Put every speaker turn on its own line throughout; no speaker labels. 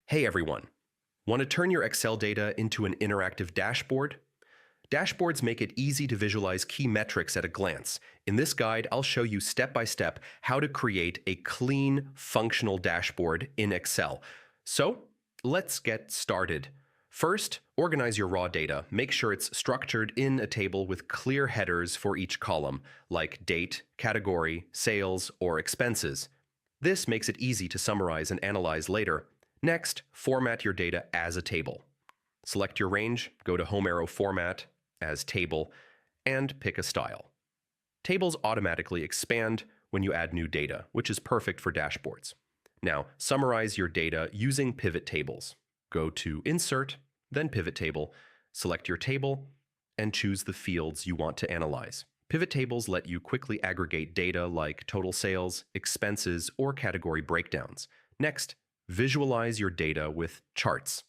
Hey everyone, want to turn your Excel data into an interactive dashboard? Dashboards make it easy to visualize key metrics at a glance. In this guide, I'll show you step by step how to create a clean, functional dashboard in Excel. So, let's get started. First, organize your raw data. Make sure it's structured in a table with clear headers for each column, like date, category, sales, or expenses. This makes it easy to summarize and analyze later. Next, format your data as a table. Select your range, go to Home Arrow Format as Table, and pick a style. Tables automatically expand when you add new data, which is perfect for dashboards. Now, summarize your data using pivot tables. Go to Insert, then Pivot Table, select your table, and choose the fields you want to analyze. Pivot tables let you quickly aggregate data like total sales, expenses, or category breakdowns. Next, visualize your data with charts.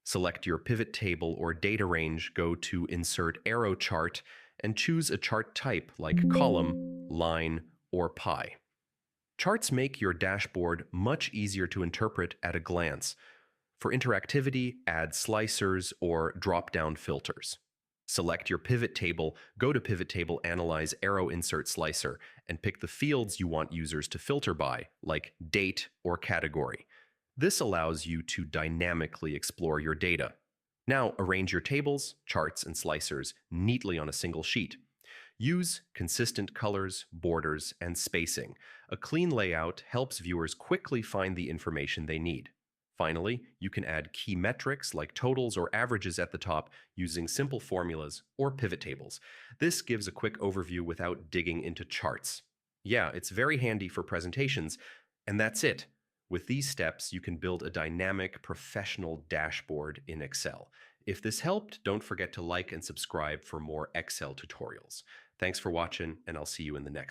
Select your pivot table or data range, go to Insert Arrow Chart, and choose a chart type like column, line, or pie. Charts make your dashboard much easier to interpret at a glance. For interactivity, add slicers or drop-down filters. Select your pivot table, go to Pivot Table, Analyze Arrow Insert Slicer, and pick the fields you want users to filter by, like date or category. This allows you to dynamically explore your data. Now, arrange your tables, charts, and slicers neatly on a single sheet. Use consistent colors, borders, and spacing. A clean layout helps viewers quickly find the information they need. Finally, you can add key metrics like totals or averages at the top using simple formulas or pivot tables. This gives a quick overview without digging into charts. Yeah, it's very handy for presentations, and that's it. With these steps, you can build a dynamic, professional dashboard in Excel. If this helped, don't forget to like and subscribe for more Excel tutorials. Thanks for watching, and I'll see you in the next